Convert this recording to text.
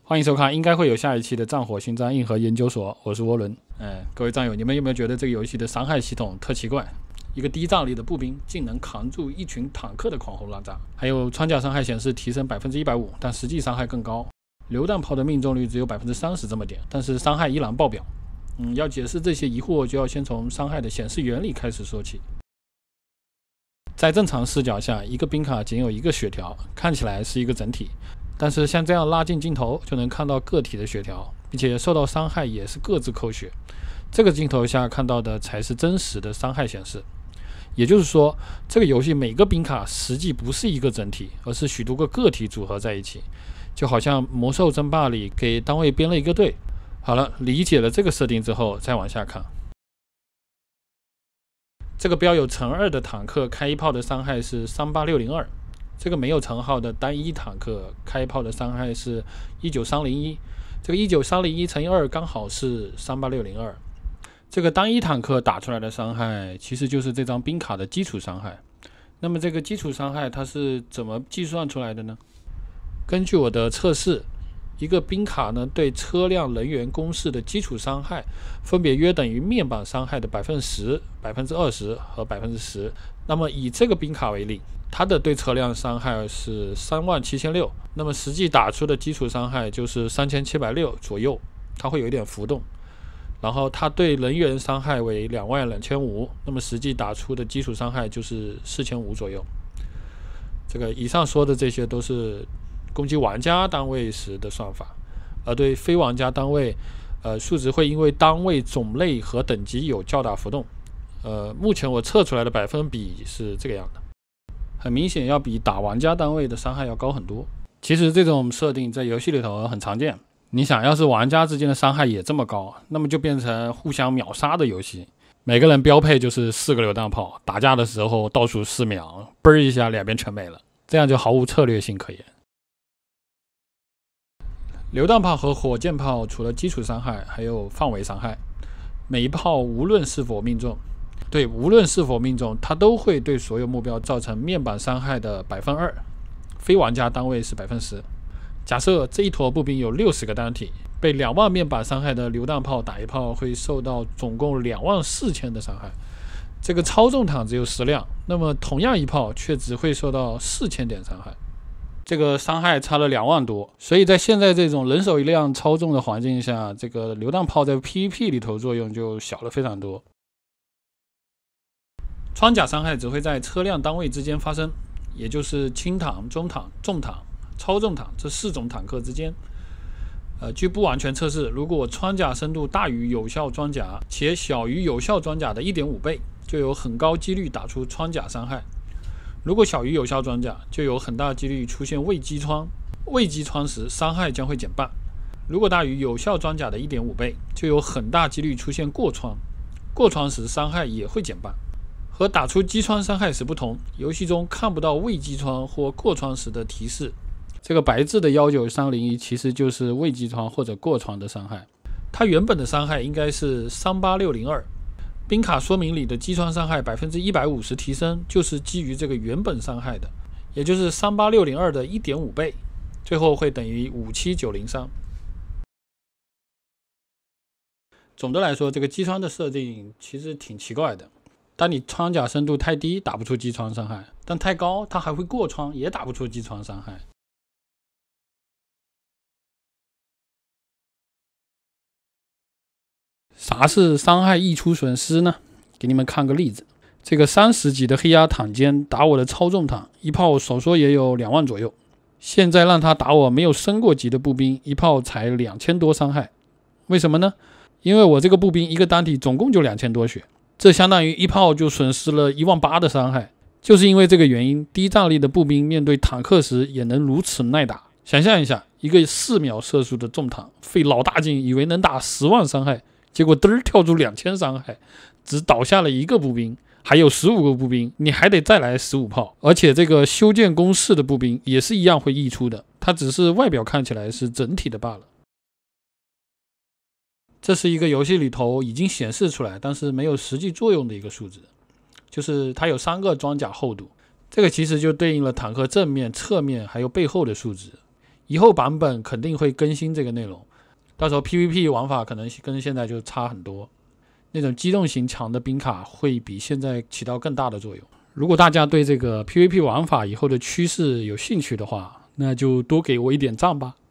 欢迎收看，应该会有下一期的战火星战硬核研究所，我是涡轮。各位战友，你们有没有觉得这个游戏的伤害系统特奇怪？一个低战力的步兵竟能扛住一群坦克的狂轰滥炸，还有穿甲伤害显示提升150%，但实际伤害更高。榴弹炮的命中率只有30%这么点，但是伤害依然爆表。要解释这些疑惑，就要先从伤害的显示原理开始说起。在正常视角下，一个兵卡仅有一个血条，看起来是一个整体。但是像这样拉近镜头，就能看到个体的血条，并且受到伤害也是各自扣血。这个镜头下看到的才是真实的伤害显示。也就是说，这个游戏每个兵卡实际不是一个整体，而是许多个个体组合在一起，就好像魔兽争霸里给单位编了一个队。好了，理解了这个设定之后，再往下看。这个标有乘2的坦克开一炮的伤害是38602。这个没有乘号的单一坦克开炮的伤害是19301，这个19301乘以2刚好是38602。这个单一坦克打出来的伤害其实就是这张兵卡的基础伤害。那么这个基础伤害它是怎么计算出来的呢？根据我的测试，一个兵卡呢对车辆人员攻势的基础伤害分别约等于面板伤害的10%、20%和10%。那么以这个兵卡为例，它的对车辆伤害是37600，那么实际打出的基础伤害就是3760左右，它会有一点浮动。然后它对人员伤害为22500，那么实际打出的基础伤害就是4500左右。这个以上说的这些都是攻击玩家单位时的算法，而对非玩家单位，数值会因为单位种类和等级有较大浮动。目前我测出来的百分比是这个样的，很明显要比打玩家单位的伤害要高很多。其实这种设定在游戏里头很常见。你想要是玩家之间的伤害也这么高，那么就变成互相秒杀的游戏。每个人标配就是4个榴弹炮，打架的时候倒数4秒，嘣一下两边全没了，这样就毫无策略性可言。榴弹炮和火箭炮除了基础伤害，还有范围伤害。每一炮无论是否命中，它都会对所有目标造成面板伤害的2%，非玩家单位是10%。假设这一坨步兵有60个单体，被2万面板伤害的榴弹炮打一炮，会受到总共24000的伤害。这个操纵坦只有10辆，那么同样一炮却只会受到4000点伤害，这个伤害差了2万多。所以在现在这种人手一辆操纵的环境下，这个榴弹炮在 PVP 里头作用就小了非常多。穿甲伤害只会在车辆单位之间发生，也就是轻坦、中坦、重坦、操纵坦这4种坦克之间。据不完全测试，如果穿甲深度大于有效装甲且小于有效装甲的 1.5 倍，就有很高几率打出穿甲伤害。如果小于有效装甲，就有很大几率出现未击穿，未击穿时伤害将会减半。如果大于有效装甲的 1.5 倍，就有很大几率出现过穿，过穿时伤害也会减半。和打出击穿伤害时不同，游戏中看不到未击穿或过穿时的提示。这个白字的19301其实就是未击穿或者过穿的伤害，它原本的伤害应该是38602。兵卡说明里的击穿伤害150%提升，就是基于这个原本伤害的，也就是38602的 1.5 倍，最后会等于57903。总的来说，这个击穿的设定其实挺奇怪的。当你穿甲深度太低，打不出击穿伤害，但太高，它还会过穿，也打不出击穿伤害。啥是伤害溢出损失呢？给你们看个例子，这个30级的黑鸭坦肩打我的操纵坦，一炮少说也有2万左右。现在让他打我没有升过级的步兵，一炮才2000多伤害。为什么呢？因为我这个步兵一个单体总共就2000多血，这相当于一炮就损失了18000的伤害。就是因为这个原因，低战力的步兵面对坦克时也能如此耐打。想象一下，一个4秒射速的重坦，费老大劲以为能打10万伤害，结果嘚儿跳出2000伤害，只倒下了1个步兵，还有15个步兵，你还得再来15炮。而且这个修建工事的步兵也是一样会溢出的，它只是外表看起来是整体的罢了。这是一个游戏里头已经显示出来，但是没有实际作用的一个数值，就是它有3个装甲厚度，这个其实就对应了坦克正面、侧面还有背后的数值。以后版本肯定会更新这个内容，到时候 PVP 玩法可能跟现在就差很多，那种机动型强的兵卡会比现在起到更大的作用。如果大家对这个 PVP 玩法以后的趋势有兴趣的话，那就多给我一点赞吧。